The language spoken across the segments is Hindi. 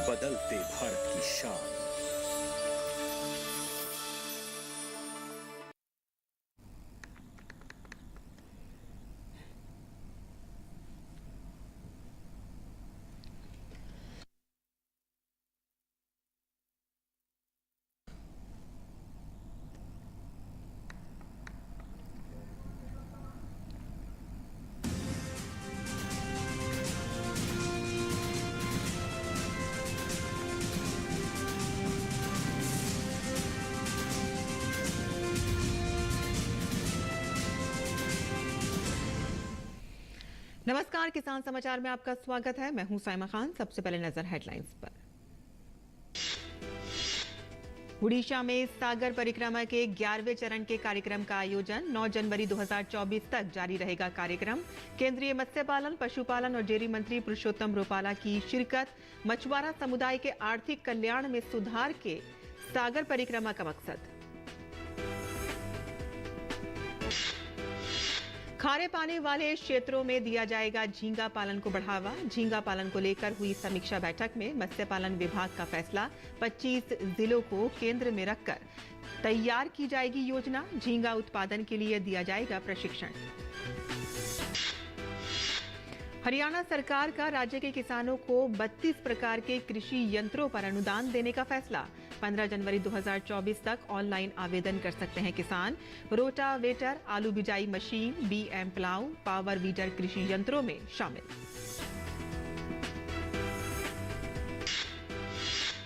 बदलते भारत की शान। नमस्कार, किसान समाचार में आपका स्वागत है। मैं हूं साइमा खान। सबसे पहले नजर हेडलाइंस पर। उड़ीसा में सागर परिक्रमा के 11वें चरण के कार्यक्रम का आयोजन 9 जनवरी 2024 तक जारी रहेगा कार्यक्रम। केंद्रीय मत्स्य पालन, पशुपालन और डेयरी मंत्री पुरुषोत्तम रुपाला की शिरकत। मछुआरा समुदाय के आर्थिक कल्याण में सुधार के सागर परिक्रमा का मकसद। खारे पानी वाले क्षेत्रों में दिया जाएगा झींगा पालन को बढ़ावा। झींगा पालन को लेकर हुई समीक्षा बैठक में मत्स्य पालन विभाग का फैसला। 25 जिलों को केंद्र में रखकर तैयार की जाएगी योजना। झींगा उत्पादन के लिए दिया जाएगा प्रशिक्षण। हरियाणा सरकार का राज्य के किसानों को 32 प्रकार के कृषि यंत्रों पर अनुदान देने का फैसला। 15 जनवरी 2024 तक ऑनलाइन आवेदन कर सकते हैं किसान। रोटावेटर, आलू बिजाई machine, BM plough, power weeder कृषि यंत्रों में शामिल।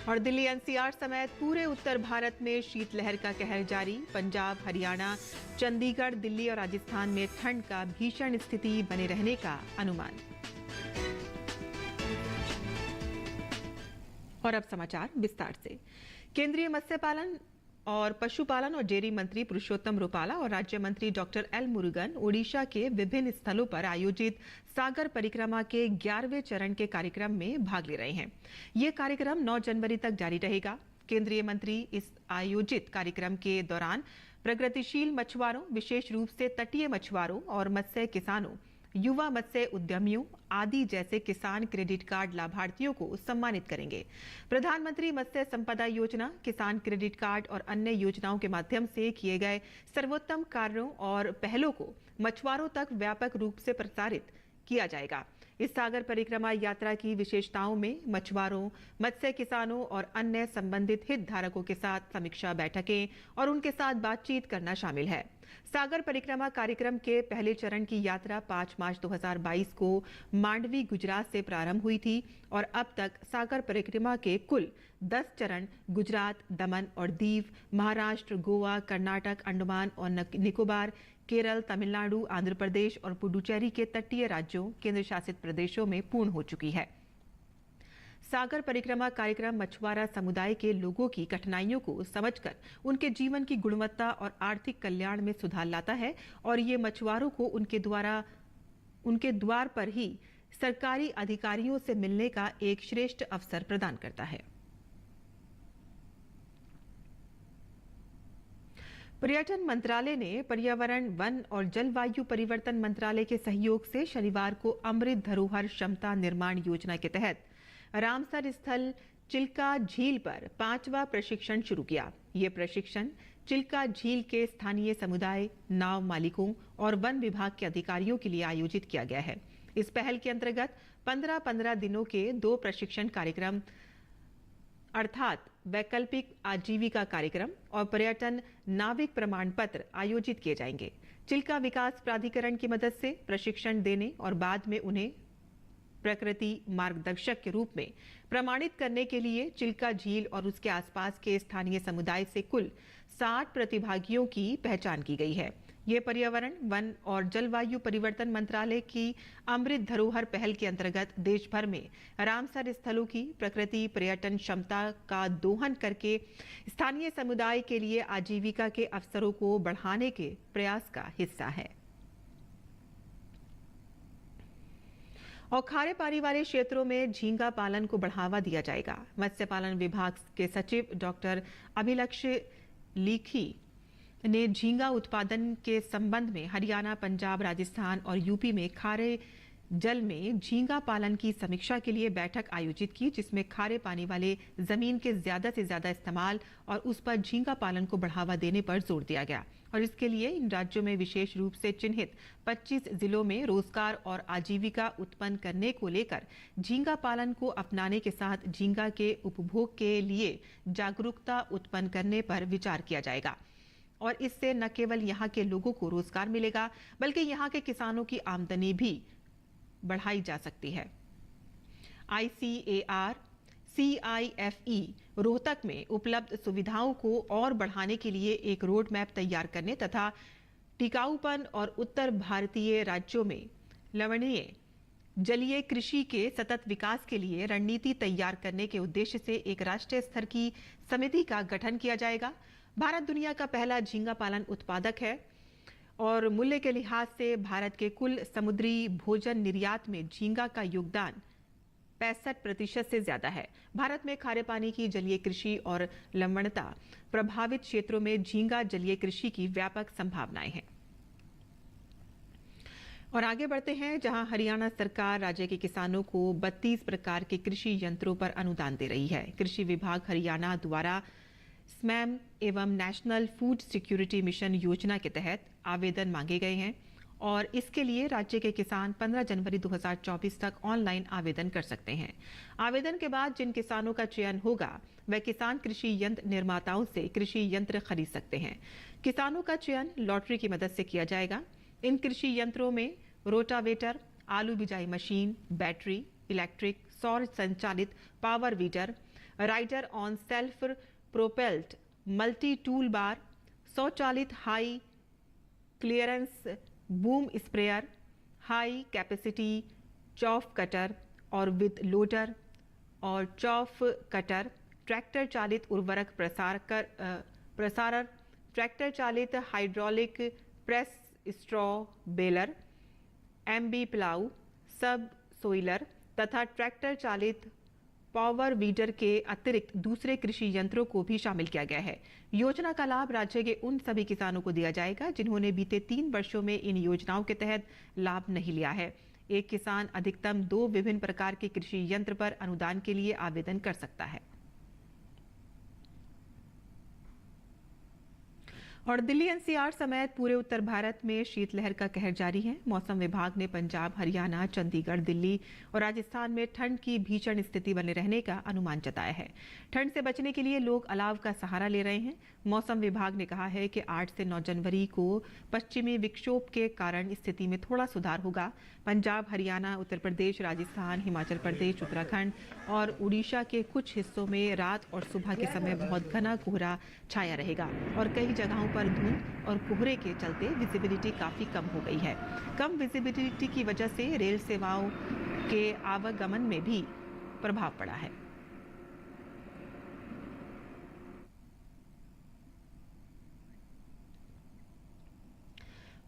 और दिल्ली एनसीआर समेत पूरे उत्तर भारत में शीतलहर का कहर जारी। पंजाब, हरियाणा, चंडीगढ़, दिल्ली और राजस्थान में ठंड का भीषण स्थिति बने रहने का अनुमान। और अब समाचार विस्तार से। केंद्रीय मत्स्य पालन और पशुपालन और डेयरी मंत्री पुरुषोत्तम रुपाला और राज्य मंत्री डॉक्टर एल मुरुगन ओडिशा के विभिन्न स्थलों पर आयोजित सागर परिक्रमा के 11वें चरण के कार्यक्रम में भाग ले रहे हैं। ये कार्यक्रम 9 जनवरी तक जारी रहेगा। केंद्रीय मंत्री इस आयोजित कार्यक्रम के दौरान प्रगतिशील मछुआरों, विशेष रूप से तटीय मछुआरों और मत्स्य किसानों, युवा मत्स्य उद्यमियों आदि जैसे किसान क्रेडिट कार्ड लाभार्थियों को सम्मानित करेंगे। प्रधानमंत्री मत्स्य संपदा योजना, किसान क्रेडिट कार्ड और अन्य योजनाओं के माध्यम से किए गए सर्वोत्तम कार्यों और पहलों को मछुआरों तक व्यापक रूप से प्रसारित किया जाएगा। इस सागर परिक्रमा यात्रा की विशेषताओं में मछुआरों, मत्स्य किसानों और अन्य संबंधित हितधारकों के साथ समीक्षा बैठकें और उनके साथ बातचीत करना शामिल है। सागर परिक्रमा कार्यक्रम के पहले चरण की यात्रा 5 मार्च 2022 को मांडवी, गुजरात से प्रारंभ हुई थी और अब तक सागर परिक्रमा के कुल 10 चरण गुजरात, दमन और दीव, महाराष्ट्र, गोवा, कर्नाटक, अंडमान और निकोबार, केरल, तमिलनाडु, आंध्र प्रदेश और पुडुचेरी के तटीय राज्यों, केंद्र शासित प्रदेशों में पूर्ण हो चुकी है। सागर परिक्रमा कार्यक्रम मछुआरा समुदाय के लोगों की कठिनाइयों को समझकर उनके जीवन की गुणवत्ता और आर्थिक कल्याण में सुधार लाता है और ये मछुआरों को उनके द्वार पर ही सरकारी अधिकारियों से मिलने का एक श्रेष्ठ अवसर प्रदान करता है। पर्यटन मंत्रालय ने पर्यावरण, वन और जलवायु परिवर्तन मंत्रालय के सहयोग से शनिवार को अमृत धरोहर क्षमता निर्माण योजना के तहत रामसर स्थल चिल्का झील पर 5वां प्रशिक्षण शुरू किया। ये प्रशिक्षण चिल्का झील के स्थानीय समुदाय, नाव मालिकों और वन विभाग के अधिकारियों के लिए आयोजित किया गया है। इस पहल के अंतर्गत 15-15 दिनों के 2 प्रशिक्षण कार्यक्रम अर्थात वैकल्पिक आजीविका कार्यक्रम और पर्यटन नाविक प्रमाण पत्र आयोजित किए जाएंगे। चिल्का विकास प्राधिकरण की मदद से प्रशिक्षण देने और बाद में उन्हें प्रकृति मार्गदर्शक के रूप में प्रमाणित करने के लिए चिल्का झील और उसके आसपास के स्थानीय समुदाय से कुल 60 प्रतिभागियों की पहचान की गई है। ये पर्यावरण, वन और जलवायु परिवर्तन मंत्रालय की अमृत धरोहर पहल के अंतर्गत देश भर में रामसर स्थलों की प्रकृति पर्यटन क्षमता का दोहन करके स्थानीय समुदाय के लिए आजीविका के अवसरों को बढ़ाने के प्रयास का हिस्सा है। और खारे पानी वाले क्षेत्रों में झींगा पालन को बढ़ावा दिया जाएगा। मत्स्य पालन विभाग के सचिव डॉक्टर अभिलक्ष लीखी ने झींगा उत्पादन के संबंध में हरियाणा, पंजाब, राजस्थान और यूपी में खारे जल में झींगा पालन की समीक्षा के लिए बैठक आयोजित की, जिसमें खारे पानी वाले जमीन के ज्यादा से ज्यादा इस्तेमाल और उस पर झींगा पालन को बढ़ावा देने पर जोर दिया गया। और इसके लिए इन राज्यों में विशेष रूप से चिन्हित 25 जिलों में रोजगार और आजीविका उत्पन्न करने को लेकर झींगा पालन को अपनाने के साथ झींगा के उपभोग के लिए जागरूकता उत्पन्न करने पर विचार किया जाएगा। और इससे न केवल यहाँ के लोगों को रोजगार मिलेगा, बल्कि यहाँ के किसानों की आमदनी भी बढ़ाई जा सकती है। ICAR CIFE रोहतक में उपलब्ध सुविधाओं को और बढ़ाने के लिए एक रोड मैप तैयार करने तथा टिकाऊपन और उत्तर भारतीय राज्यों में लवणीय जलीय कृषि के सतत विकास के लिए रणनीति तैयार करने के उद्देश्य से एक राष्ट्रीय स्तर की समिति का गठन किया जाएगा। भारत दुनिया का पहला झींगा पालन उत्पादक है और मूल्य के लिहाज से भारत के कुल समुद्री भोजन निर्यात में झींगा का योगदान 65% से ज्यादा है। भारत में खारे पानी की जलीय कृषि और लवणता प्रभावित क्षेत्रों में झींगा जलीय कृषि की व्यापक संभावनाएं हैं। और आगे बढ़ते हैं, जहां हरियाणा सरकार राज्य के किसानों को 32 प्रकार के कृषि यंत्रों पर अनुदान दे रही है। कृषि विभाग हरियाणा द्वारा स्मैम एवं नेशनल फूड सिक्योरिटी मिशन योजना के तहत आवेदन मांगे गए हैं और इसके लिए राज्य के किसान 15 जनवरी 2024 तक ऑनलाइन आवेदन कर सकते हैं। आवेदन के बाद जिन किसानों का चयन होगा वह किसान कृषि यंत्र निर्माताओं से कृषि यंत्र खरीद सकते हैं। किसानों का चयन लॉटरी की मदद से किया जाएगा। इन कृषि यंत्रों में रोटावेटर, आलू बिजाई मशीन, बैटरी, इलेक्ट्रिक, सौर संचालित power weeder, rider on self propelled multi tool bar, स्वचालित high clearance boom sprayer, high capacity chaff cutter और विद लोडर और चॉफ कटर, ट्रैक्टर चालित उर्वरक प्रसारक, ट्रैक्टर चालित hydraulic press straw baler, MB plough, subsoiler तथा ट्रैक्टर चालित पावर वीडर के अतिरिक्त दूसरे कृषि यंत्रों को भी शामिल किया गया है। योजना का लाभ राज्य के उन सभी किसानों को दिया जाएगा जिन्होंने बीते 3 वर्षों में इन योजनाओं के तहत लाभ नहीं लिया है। एक किसान अधिकतम 2 विभिन्न प्रकार के कृषि यंत्र पर अनुदान के लिए आवेदन कर सकता है। और दिल्ली NCR समेत पूरे उत्तर भारत में शीतलहर का कहर जारी है। मौसम विभाग ने पंजाब, हरियाणा, चंडीगढ़, दिल्ली और राजस्थान में ठंड की भीषण स्थिति बने रहने का अनुमान जताया है। ठंड से बचने के लिए लोग अलाव का सहारा ले रहे हैं। मौसम विभाग ने कहा है कि 8 से 9 जनवरी को पश्चिमी विक्षोभ के कारण स्थिति में थोड़ा सुधार होगा। पंजाब, हरियाणा, उत्तर प्रदेश, राजस्थान, हिमाचल प्रदेश, उत्तराखंड और उड़ीसा के कुछ हिस्सों में रात और सुबह के समय बहुत घना कोहरा छाया रहेगा और कई जगहों पर धुंध और कोहरे के चलते विजिबिलिटी काफी कम हो गई है। कम विजिबिलिटी की वजह से रेल सेवाओं के आवागमन में भी प्रभाव पड़ा है।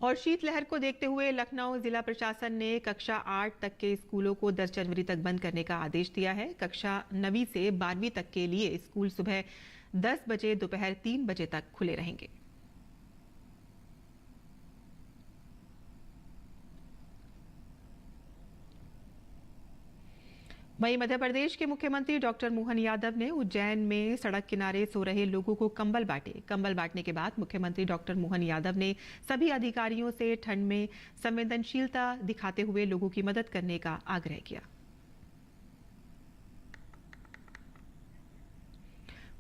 और शीतलहर को देखते हुए लखनऊ जिला प्रशासन ने कक्षा 8 तक के स्कूलों को 10 जनवरी तक बंद करने का आदेश दिया है। कक्षा 9वीं से 12वीं तक के लिए स्कूल सुबह 10 बजे दोपहर 3 बजे तक खुले रहेंगे। वहीं मध्य प्रदेश के मुख्यमंत्री डॉक्टर मोहन यादव ने उज्जैन में सड़क किनारे सो रहे लोगों को कंबल बांटे। कंबल बांटने के बाद मुख्यमंत्री डॉक्टर मोहन यादव ने सभी अधिकारियों से ठंड में संवेदनशीलता दिखाते हुए लोगों की मदद करने का आग्रह किया।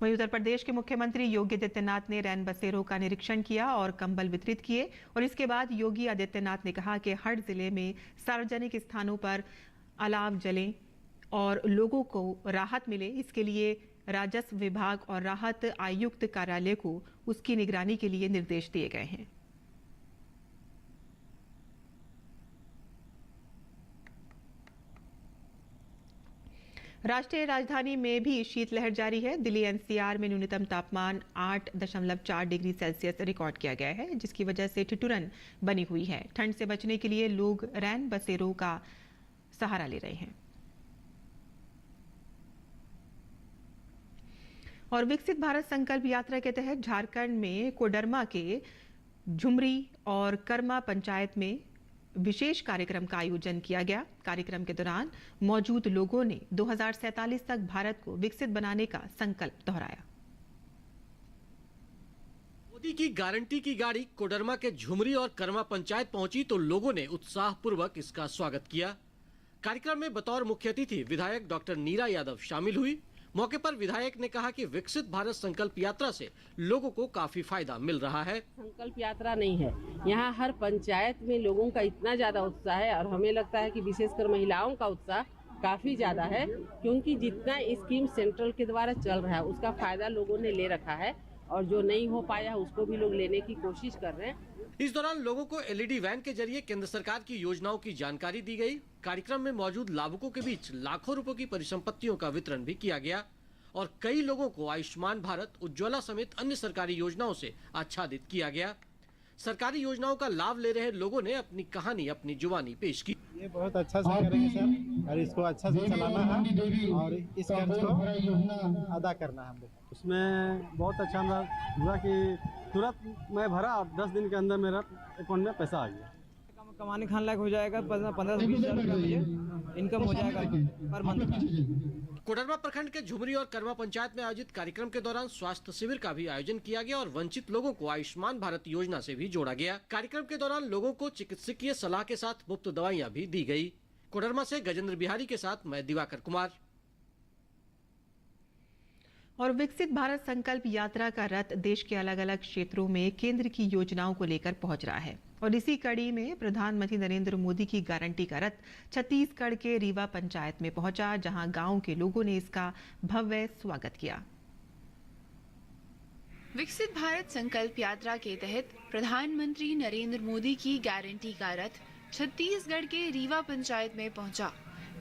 वहीं उत्तर प्रदेश के मुख्यमंत्री योगी आदित्यनाथ ने रैन बसेरों का निरीक्षण किया और कंबल वितरित किए। और इसके बाद योगी आदित्यनाथ ने कहा कि हर जिले में सार्वजनिक स्थानों पर अलाव जलें और लोगों को राहत मिले, इसके लिए राजस्व विभाग और राहत आयुक्त कार्यालय को उसकी निगरानी के लिए निर्देश दिए गए हैं। राष्ट्रीय राजधानी में भी शीतलहर जारी है। दिल्ली NCR में न्यूनतम तापमान 8.4 डिग्री सेल्सियस रिकॉर्ड किया गया है, जिसकी वजह से ठिठुरन बनी हुई है। ठंड से बचने के लिए लोग रैन बसेरों का सहारा ले रहे हैं। और विकसित भारत संकल्प यात्रा के तहत झारखंड में कोडरमा के झुमरी और कर्मा पंचायत में विशेष कार्यक्रम का आयोजन किया गया। कार्यक्रम के दौरान मौजूद लोगों ने 2047 तक भारत को विकसित बनाने का संकल्प दोहराया। मोदी की गारंटी की गाड़ी कोडरमा के झुमरी और कर्मा पंचायत पहुंची तो लोगों ने उत्साहपूर्वक इसका स्वागत किया। कार्यक्रम में बतौर मुख्य अतिथि विधायक डॉक्टर नीरा यादव शामिल हुई। मौके पर विधायक ने कहा कि विकसित भारत संकल्प यात्रा से लोगों को काफी फायदा मिल रहा है। संकल्प यात्रा नहीं है, यहाँ हर पंचायत में लोगों का इतना ज्यादा उत्साह है और हमें लगता है कि विशेषकर महिलाओं का उत्साह काफी ज्यादा है, क्योंकि जितना स्कीम सेंट्रल के द्वारा चल रहा है उसका फायदा लोगों ने ले रखा है और जो नहीं हो पाया उसको भी लोग लेने की कोशिश कर रहे हैं। इस दौरान लोगों को एलईडी वैन के जरिए केंद्र सरकार की योजनाओं की जानकारी दी गई। कार्यक्रम में मौजूद लाभुकों के बीच लाखों रुपयों की परिसंपत्तियों का वितरण भी किया गया और कई लोगों को आयुष्मान भारत, उज्ज्वला समेत अन्य सरकारी योजनाओं से आच्छादित किया गया। सरकारी योजनाओं का लाभ ले रहे लोगों ने अपनी कहानी अपनी जुबानी पेश की। ये बहुत अच्छा से करेंगे सर और इसको अच्छा से चलाना है और इस कर्ज को अदा करना है हम लोग। उसमें बहुत अच्छा हमारा हुआ कि तुरंत मैं भरा और 10 दिन के अंदर मेरा अकाउंट में पैसा आ गया। कमाने खाने लायक हो जाएगा, 15 से 20 हज़ार रुपया मुझे इनकम हो जाएगा पर मंथ का। कोडरमा प्रखंड के झुमरी और कर्मा पंचायत में आयोजित कार्यक्रम के दौरान स्वास्थ्य शिविर का भी आयोजन किया गया और वंचित लोगों को आयुष्मान भारत योजना से भी जोड़ा गया। कार्यक्रम के दौरान लोगों को चिकित्सकीय सलाह के साथ मुफ्त दवाइयां भी दी गई। कोडरमा से गजेंद्र बिहारी के साथ मैं दिवाकर कुमार। और विकसित भारत संकल्प यात्रा का रथ देश के अलग अलग क्षेत्रों में केंद्र की योजनाओं को लेकर पहुंच रहा है और इसी कड़ी में प्रधानमंत्री नरेंद्र मोदी की गारंटी का रथ छत्तीसगढ़ के रीवा पंचायत में पहुंचा, जहां गांव के लोगों ने इसका भव्य स्वागत किया। विकसित भारत संकल्प यात्रा के तहत प्रधानमंत्री नरेंद्र मोदी की गारंटी का रथ छत्तीसगढ़ के रीवा पंचायत में पहुंचा,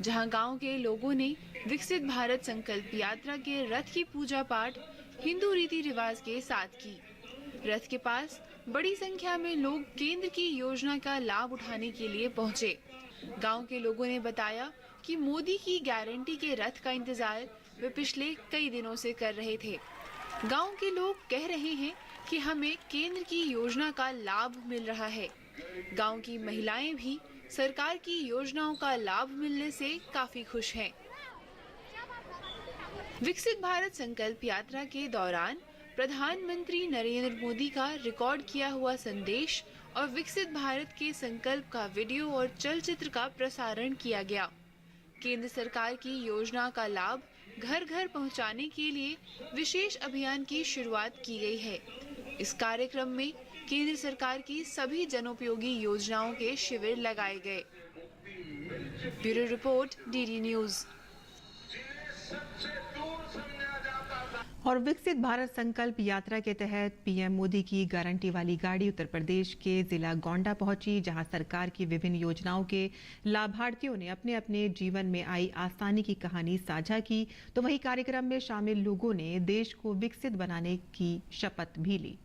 जहां गांव के लोगों ने विकसित भारत संकल्प यात्रा के रथ की पूजा पाठ हिंदू रीति रिवाज के साथ की। रथ के पास बड़ी संख्या में लोग केंद्र की योजना का लाभ उठाने के लिए पहुंचे। गांव के लोगों ने बताया कि मोदी की गारंटी के रथ का इंतजार वे पिछले कई दिनों से कर रहे थे। गांव के लोग कह रहे हैं कि हमें केंद्र की योजना का लाभ मिल रहा है। गांव की महिलाएं भी सरकार की योजनाओं का लाभ मिलने से काफी खुश हैं। विकसित भारत संकल्प यात्रा के दौरान प्रधानमंत्री नरेंद्र मोदी का रिकॉर्ड किया हुआ संदेश और विकसित भारत के संकल्प का वीडियो और चलचित्र का प्रसारण किया गया। केंद्र सरकार की योजना का लाभ घर घर पहुंचाने के लिए विशेष अभियान की शुरुआत की गई है। इस कार्यक्रम में केंद्र सरकार की सभी जनोपयोगी योजनाओं के शिविर लगाए गए। Bureau report, DD news. और विकसित भारत संकल्प यात्रा के तहत पीएम मोदी की गारंटी वाली गाड़ी उत्तर प्रदेश के जिला गोंडा पहुंची, जहां सरकार की विभिन्न योजनाओं के लाभार्थियों ने अपने अपने जीवन में आई आसानी की कहानी साझा की। तो वहीं कार्यक्रम में शामिल लोगों ने देश को विकसित बनाने की शपथ भी ली।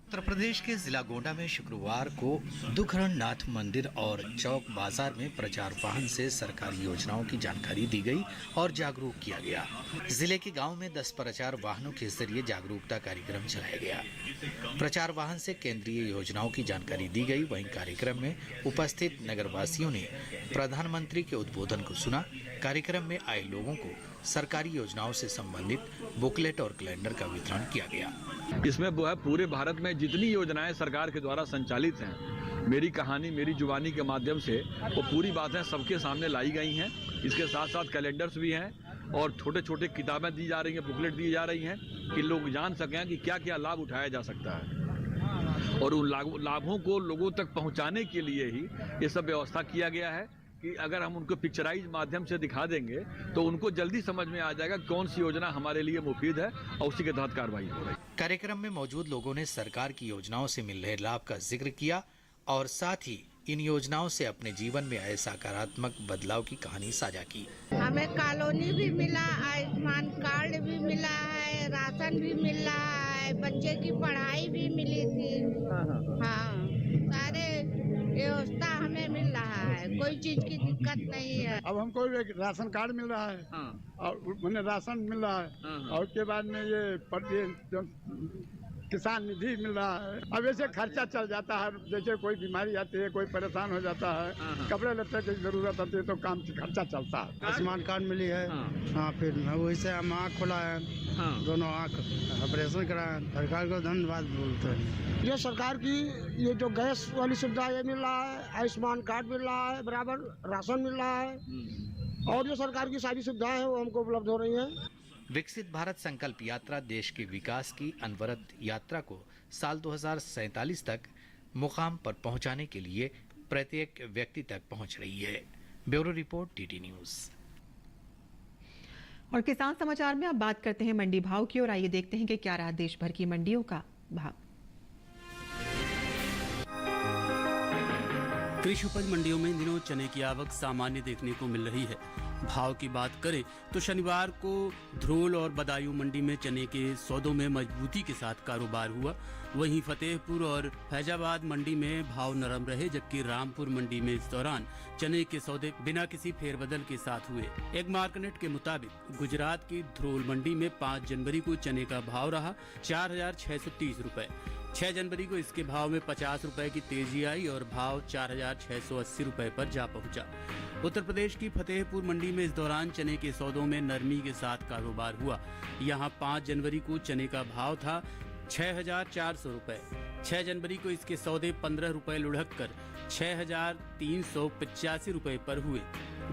उत्तर प्रदेश के जिला गोंडा में शुक्रवार को दुखरण नाथ मंदिर और चौक बाजार में प्रचार वाहन से सरकारी योजनाओं की जानकारी दी गई और जागरूक किया गया। जिले के गांव में 10 प्रचार वाहनों के जरिए जागरूकता कार्यक्रम चलाया गया। प्रचार वाहन से केंद्रीय योजनाओं की जानकारी दी गई। वहीं कार्यक्रम में उपस्थित नगरवासियों ने प्रधानमंत्री के उद्बोधन को सुना। कार्यक्रम में आए लोगों को सरकारी योजनाओं से संबंधित बुकलेट और कैलेंडर का वितरण किया गया। इसमें वो है पूरे भारत में जितनी योजनाएं सरकार के द्वारा संचालित हैं, मेरी कहानी मेरी जुबानी के माध्यम से वो पूरी बातें सबके सामने लाई गई हैं। इसके साथ साथ कैलेंडर्स भी हैं और छोटे छोटे किताबें दी जा रही हैं, बुकलेट दी जा रही हैं कि लोग जान सकें कि क्या क्या लाभ उठाया जा सकता है। और उन लाभों को लोगों तक पहुँचाने के लिए ही ये सब व्यवस्था किया गया है कि अगर हम उनको पिक्चराइज माध्यम से दिखा देंगे तो उनको जल्दी समझ में आ जाएगा कौन सी योजना हमारे लिए मुफीद है और उसी के तहत कार्रवाई हो रही। कार्यक्रम में मौजूद लोगों ने सरकार की योजनाओं से मिल रहे लाभ का जिक्र किया और साथ ही इन योजनाओं से अपने जीवन में आए सकारात्मक बदलाव की कहानी साझा की। हमें कॉलोनी भी मिला, आयुष्मान कार्ड भी मिला है, राशन भी मिल रहा है, बच्चे की पढ़ाई भी मिली थी। हाँ, सारे व्यवस्था हमें मिल रहा है, कोई चीज की दिक्कत नहीं है। अब हमको एक राशन कार्ड मिल रहा है और मैंने राशन मिल रहा है और उसके बाद में ये किसान निधि मिल रहा है। अब ऐसे खर्चा चल जाता है, जैसे कोई बीमारी आती है, कोई परेशान हो जाता है, कपड़े लत्ते की जरूरत होती है तो काम खर्चा चलता है। आयुष्मान कार्ड मिली है। हाँ, फिर वही से हम आँख खोला है। दोनों आँख ऑपरेशन कराया। सरकार को धन्यवाद बोलते हैं। ये सरकार की ये जो गैस वाली सुविधा ये मिल रहा है, आयुष्मान कार्ड मिल रहा है, बराबर राशन मिल रहा है, और जो सरकार की सारी सुविधाएं हैं वो हमको उपलब्ध हो रही हैं। विकसित भारत संकल्प यात्रा देश के विकास की अनवरत यात्रा को साल 2047 तक मुकाम पर पहुंचाने के लिए प्रत्येक व्यक्ति तक पहुंच रही है। Bureau report, TT news. और किसान समाचार में अब बात करते हैं मंडी भाव की और आइए देखते हैं कि क्या रहा देश भर की मंडियों का भाव। कृषि उपज मंडियों में इन दिनों चने की आवक सामान्य देखने को मिल रही है। भाव की बात करें तो शनिवार को ध्रोल और बदायूं मंडी में चने के सौदों में मजबूती के साथ कारोबार हुआ। वहीं फतेहपुर और फैजाबाद मंडी में भाव नरम रहे, जबकि रामपुर मंडी में इस दौरान चने के सौदे बिना किसी फेरबदल के साथ हुए। एक मार्केट के मुताबिक गुजरात की ध्रोल मंडी में 5 जनवरी को चने का भाव रहा 4,630 रुपए। 6 जनवरी को इसके भाव में 50 रुपए की तेजी आई और भाव 4,680 रुपए पर जा पहुंचा। उत्तर प्रदेश की फतेहपुर मंडी में इस दौरान चने के सौदों में नरमी के साथ कारोबार हुआ। यहां 5 जनवरी को चने का भाव था 6,400 रुपए। 6 जनवरी को इसके सौदे 15 रुपए लुढ़क कर 6,385 रुपए पर हुए,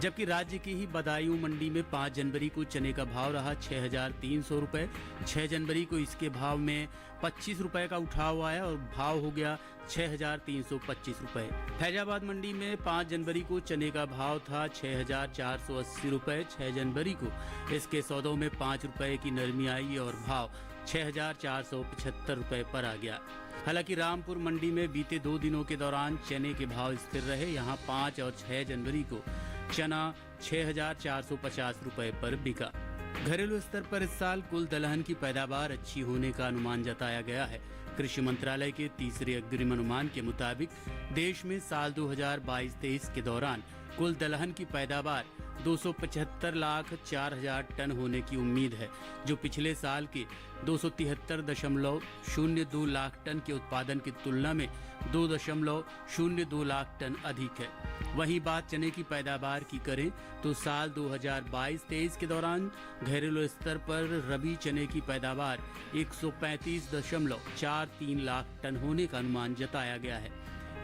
जबकि राज्य की ही बदायूं मंडी में 5 जनवरी को चने का भाव रहा 6,300 रुपए। 6 जनवरी को इसके भाव में 25 रुपए का उठाव आया और भाव हो गया 6,325 रुपए। फैजाबाद मंडी में 5 जनवरी को चने का भाव था 6,480 रुपए। 6 जनवरी को इसके सौदों में 5 रुपए की नरमी आई और भाव 6,475 रुपए पर आ गया। हालांकि रामपुर मंडी में बीते 2 दिनों के दौरान चने के भाव स्थिर रहे। यहां 5 और 6 जनवरी को चना 6,450 रुपए पर बिका। घरेलू स्तर पर इस साल कुल दलहन की पैदावार अच्छी होने का अनुमान जताया गया है। कृषि मंत्रालय के तीसरे अग्रिम अनुमान के मुताबिक देश में साल 2022-23 के दौरान कुल दलहन की पैदावार 275,04,000 टन होने की उम्मीद है, जो पिछले साल के 273.02 लाख टन के उत्पादन की तुलना में 2.02 लाख टन अधिक है। वहीं बात चने की पैदावार की करें तो साल 2022-23 के दौरान घरेलू स्तर पर रबी चने की पैदावार 135.43 लाख टन होने का अनुमान जताया गया है,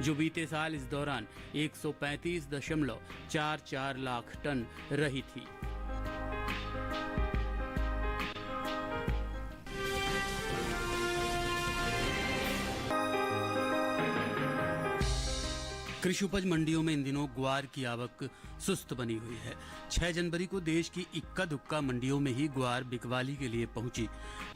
जो बीते साल इस दौरान 135.44 लाख टन रही थी। कृषि उपज मंडियों में इन दिनों ग्वार की आवक सुस्त बनी हुई है। 6 जनवरी को देश की इक्का दुक्का मंडियों में ही ग्वार बिकवाली के लिए पहुंची।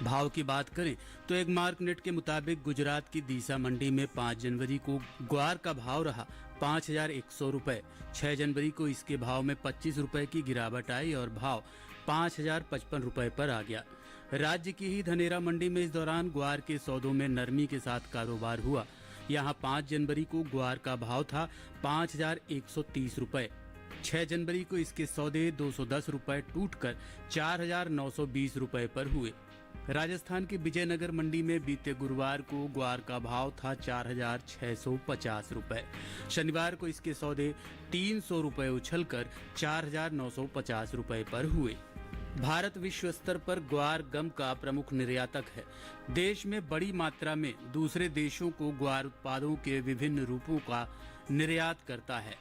भाव की बात करें तो एक मार्केट के मुताबिक गुजरात की दीसा मंडी में 5 जनवरी को ग्वार का भाव रहा 5,100 रुपए। 6 जनवरी को इसके भाव में 25 रुपए की गिरावट आई और भाव 5,055 रुपए पर आ गया। राज्य की ही धनेरा मंडी में इस दौरान ग्वार के सौदों में नरमी के साथ कारोबार हुआ। यहाँ 5 जनवरी को ग्वार का भाव था 5,130 रुपए। 6 जनवरी को इसके सौदे 210 रुपए टूटकर 4,920 रुपए पर हुए। राजस्थान के विजयनगर मंडी में बीते गुरुवार को ग्वार का भाव था 4,650 रुपए। शनिवार को इसके सौदे 300 रुपए उछलकर 4,950 रुपए पर हुए। भारत विश्व स्तर पर ग्वार गम का प्रमुख निर्यातक है। देश में बड़ी मात्रा में दूसरे देशों को ग्वार उत्पादों के विभिन्न रूपों का निर्यात करता है।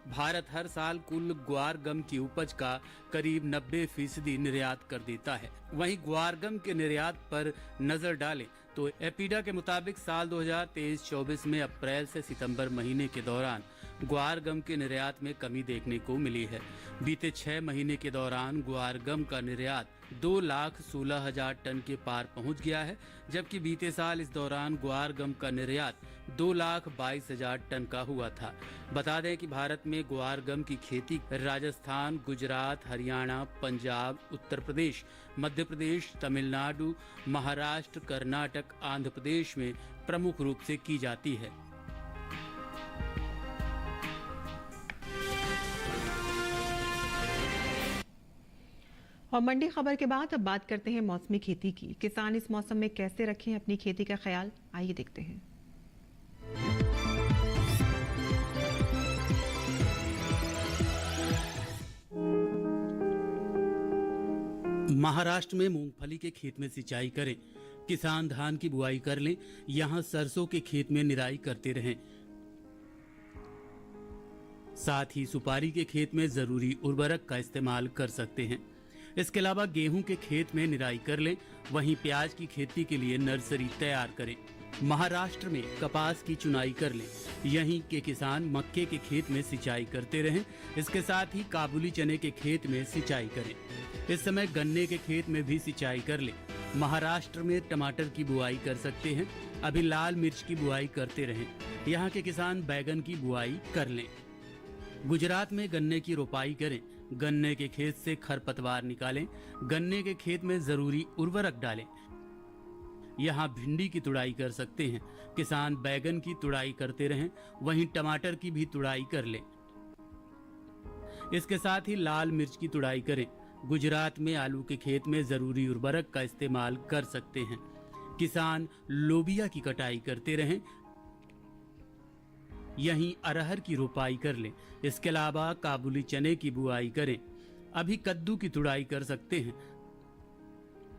भारत हर साल कुल ग्वार गम की उपज का करीब 90% निर्यात कर देता है। वहीं ग्वार गम के निर्यात पर नजर डालें तो एपीडा के मुताबिक साल 2023-24 में अप्रैल से सितंबर महीने के दौरान ग्वार गम के निर्यात में कमी देखने को मिली है। बीते 6 महीने के दौरान ग्वार गम का निर्यात 2,16,000 टन के पार पहुंच गया है, जबकि बीते साल इस दौरान ग्वार गम का निर्यात 2,22,000 टन का हुआ था। बता दें कि भारत में ग्वार गम की खेती राजस्थान, गुजरात, हरियाणा, पंजाब, उत्तर प्रदेश, मध्य प्रदेश, तमिलनाडु, महाराष्ट्र, कर्नाटक, आंध्र प्रदेश में प्रमुख रूप से की जाती है। और मंडी खबर के बाद अब बात करते हैं मौसमी खेती की। किसान इस मौसम में कैसे रखें अपनी खेती का ख्याल, आइए देखते हैं। महाराष्ट्र में मूंगफली के खेत में सिंचाई करें, किसान धान की बुआई कर लें, यहां सरसों के खेत में निराई करते रहें। साथ ही सुपारी के खेत में जरूरी उर्वरक का इस्तेमाल कर सकते हैं। इसके अलावा गेहूं के खेत में निराई कर लें, वहीं प्याज की खेती के लिए नर्सरी तैयार करें। महाराष्ट्र में कपास की चुनाई कर लें, यहीं के किसान मक्के के खेत में सिंचाई करते रहें। इसके साथ ही काबुली चने के खेत में सिंचाई करें। इस समय गन्ने के खेत में भी सिंचाई कर लें। महाराष्ट्र में टमाटर की बुआई कर सकते हैं। अभी लाल मिर्च की बुआई करते रहें। यहाँ के किसान बैगन की बुआई कर लें। गुजरात में गन्ने की रोपाई करें, गन्ने के खेत से खरपतवार निकालें, गन्ने के खेत में जरूरी उर्वरक डालें। यहाँ भिंडी की तुड़ाई कर सकते हैं। किसान बैगन की तुड़ाई करते रहें, वहीं टमाटर की भी तुड़ाई कर लें। इसके साथ ही लाल मिर्च की तुड़ाई करें। गुजरात में आलू के खेत में जरूरी उर्वरक का इस्तेमाल कर सकते हैं। किसान लोबिया की कटाई करते रहें, यहीं अरहर की रोपाई कर लें। इसके अलावा काबुली चने की बुआई करें। अभी कद्दू की तुड़ाई कर सकते हैं।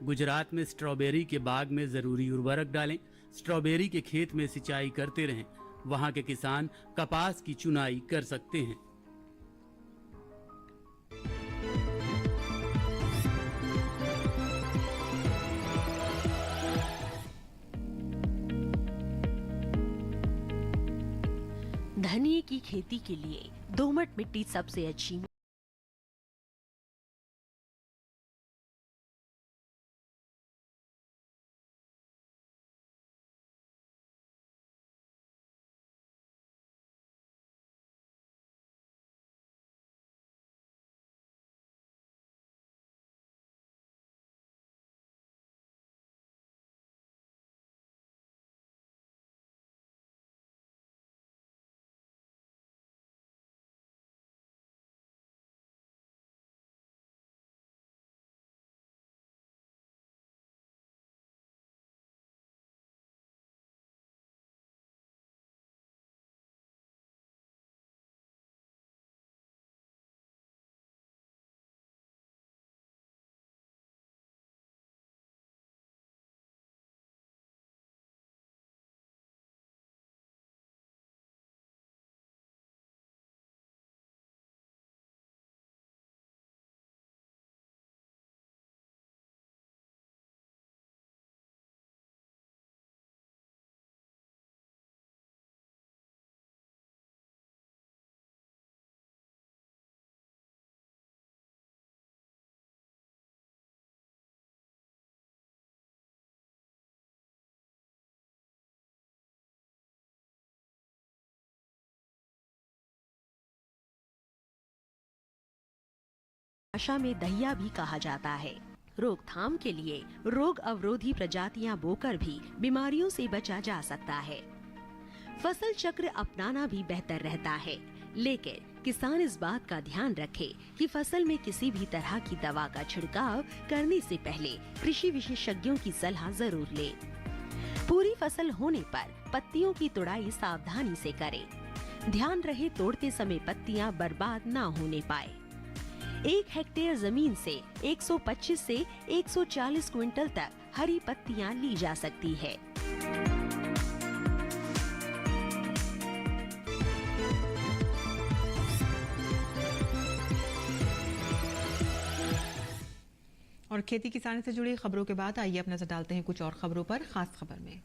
गुजरात में स्ट्रॉबेरी के बाग में जरूरी उर्वरक डालें। स्ट्रॉबेरी के खेत में सिंचाई करते रहें। वहां के किसान कपास की चुनाई कर सकते हैं। धनिये की खेती के लिए दोमट मिट्टी सबसे अच्छी। भाषा में दहिया भी कहा जाता है। रोकथाम के लिए रोग अवरोधी प्रजातियां बोकर भी बीमारियों से बचा जा सकता है। फसल चक्र अपनाना भी बेहतर रहता है, लेकिन किसान इस बात का ध्यान रखे कि फसल में किसी भी तरह की दवा का छिड़काव करने से पहले कृषि विशेषज्ञों की सलाह जरूर ले। पूरी फसल होने पर पत्तियों की तुड़ाई सावधानी से करें। ध्यान रहे तोड़ते समय पत्तियां बर्बाद ना होने पाए। 1 हेक्टेयर जमीन से 125 से 140 क्विंटल तक हरी पत्तियां ली जा सकती है। और खेती किसानी से जुड़ी खबरों के बाद आइए अब नजर डालते हैं कुछ और खबरों पर। खास खबर में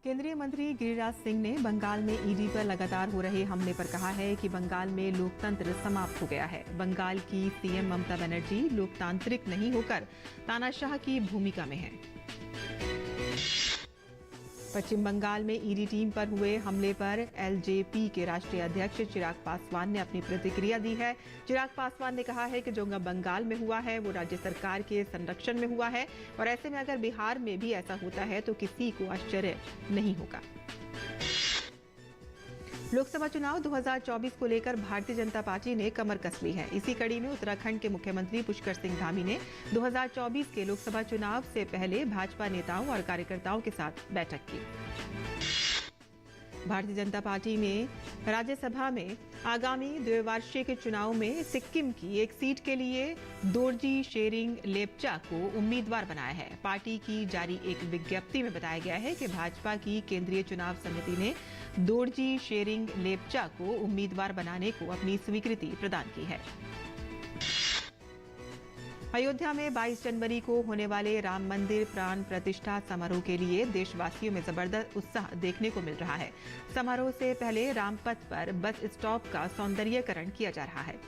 केंद्रीय मंत्री गिरिराज सिंह ने बंगाल में ईडी पर लगातार हो रहे हमले पर कहा है कि बंगाल में लोकतंत्र समाप्त हो गया है। बंगाल की सीएम ममता बनर्जी लोकतांत्रिक नहीं होकर तानाशाह की भूमिका में हैं। पश्चिम बंगाल में ईडी टीम पर हुए हमले पर एलजेपी के राष्ट्रीय अध्यक्ष चिराग पासवान ने अपनी प्रतिक्रिया दी है। चिराग पासवान ने कहा है कि जो बंगाल में हुआ है वो राज्य सरकार के संरक्षण में हुआ है और ऐसे में अगर बिहार में भी ऐसा होता है तो किसी को आश्चर्य नहीं होगा। लोकसभा चुनाव 2024 को लेकर भारतीय जनता पार्टी ने कमर कस ली है। इसी कड़ी में उत्तराखंड के मुख्यमंत्री पुष्कर सिंह धामी ने 2024 के लोकसभा चुनाव से पहले भाजपा नेताओं और कार्यकर्ताओं के साथ बैठक की। भारतीय जनता पार्टी ने राज्यसभा में आगामी द्विवार्षिक चुनाव में सिक्किम की एक सीट के लिए दोरजी शेरिंग लेप्चा को उम्मीदवार बनाया है। पार्टी की जारी एक विज्ञप्ति में बताया गया है कि भाजपा की केंद्रीय चुनाव समिति ने दोरजी शेरिंग लेप्चा को उम्मीदवार बनाने को अपनी स्वीकृति प्रदान की है। अयोध्या में 22 जनवरी को होने वाले राम मंदिर प्राण प्रतिष्ठा समारोह के लिए देशवासियों में जबरदस्त उत्साह देखने को मिल रहा है। समारोह से पहले रामपथ पर बस स्टॉप का सौंदर्यीकरण किया जा रहा है।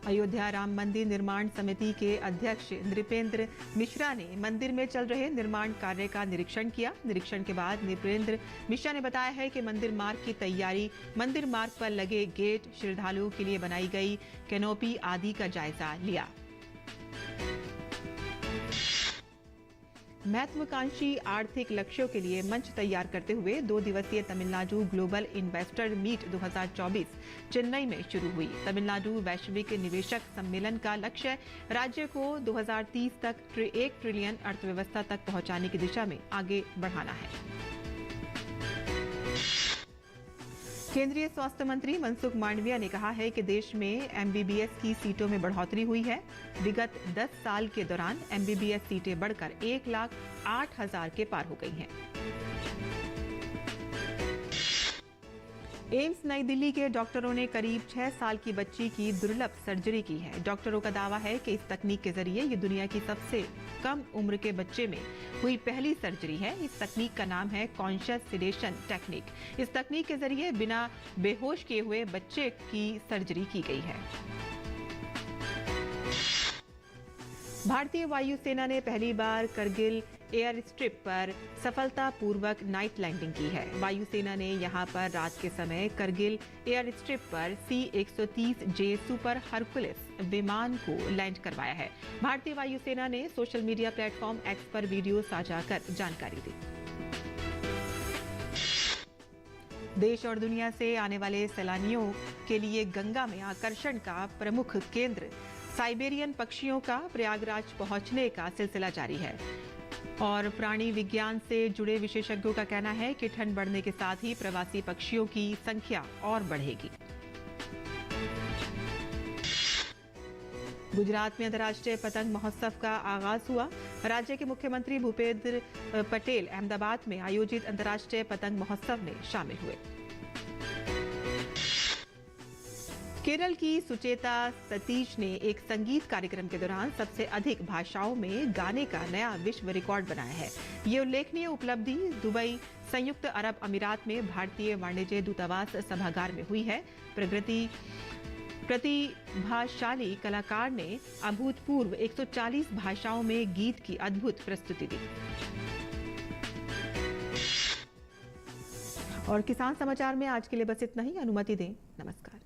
अयोध्या राम मंदिर निर्माण समिति के अध्यक्ष नृपेंद्र मिश्रा ने मंदिर में चल रहे निर्माण कार्य का निरीक्षण किया। निरीक्षण के बाद नृपेंद्र मिश्रा ने बताया है कि मंदिर मार्ग की तैयारी, मंदिर मार्ग पर लगे गेट, श्रद्धालुओं के लिए बनाई गई कैनोपी आदि का जायजा लिया। महत्वाकांक्षी आर्थिक लक्ष्यों के लिए मंच तैयार करते हुए 2 दिवसीय Tamil Nadu global investor meet 2024 Chennai में शुरू हुई। तमिलनाडु वैश्विक निवेशक सम्मेलन का लक्ष्य राज्य को 2030 तक 1 ट्रिलियन अर्थव्यवस्था तक पहुंचाने की दिशा में आगे बढ़ाना है। केंद्रीय स्वास्थ्य मंत्री मनसुख मांडविया ने कहा है कि देश में एमबीबीएस की सीटों में बढ़ोतरी हुई है। विगत 10 साल के दौरान एमबीबीएस सीटें बढ़कर 1,08,000 के पार हो गई हैं। एम्स नई दिल्ली के डॉक्टरों ने करीब 6 साल की बच्ची की दुर्लभ सर्जरी की है। डॉक्टरों का दावा है कि इस तकनीक के जरिए ये दुनिया की सबसे कम उम्र के बच्चे में हुई पहली सर्जरी है। इस तकनीक का नाम है कॉन्शियस सिडेशन टेक्निक। इस तकनीक के जरिए बिना बेहोश किए हुए बच्चे की सर्जरी की गई है। भारतीय वायुसेना ने पहली बार करगिल एयर स्ट्रिप पर सफलतापूर्वक नाइट लैंडिंग की है। वायुसेना ने यहां पर रात के समय करगिल एयर स्ट्रिप पर C-130J सुपर हरकुलिस विमान को लैंड करवाया है। भारतीय वायुसेना ने सोशल मीडिया प्लेटफॉर्म X पर वीडियो साझा कर जानकारी दी। देश और दुनिया से आने वाले सैलानियों के लिए गंगा में आकर्षण का प्रमुख केंद्र साइबेरियन पक्षियों का प्रयागराज पहुंचने का सिलसिला जारी है और प्राणी विज्ञान से जुड़े विशेषज्ञों का कहना है कि ठंड बढ़ने के साथ ही प्रवासी पक्षियों की संख्या और बढ़ेगी। गुजरात में अंतर्राष्ट्रीय पतंग महोत्सव का आगाज हुआ। राज्य के मुख्यमंत्री भूपेंद्र पटेल अहमदाबाद में आयोजित अंतर्राष्ट्रीय पतंग महोत्सव में शामिल हुए। केरल की सुचेता सतीश ने एक संगीत कार्यक्रम के दौरान सबसे अधिक भाषाओं में गाने का नया विश्व रिकॉर्ड बनाया है। ये उल्लेखनीय उपलब्धि दुबई, संयुक्त अरब अमीरात में भारतीय वाणिज्य दूतावास सभागार में हुई है। प्रतिभाशाली कलाकार ने अभूतपूर्व 140 भाषाओं में गीत की अद्भुत प्रस्तुति दी। और किसान समाचार में आज के लिए बस इतना ही। अनुमति दें। नमस्कार।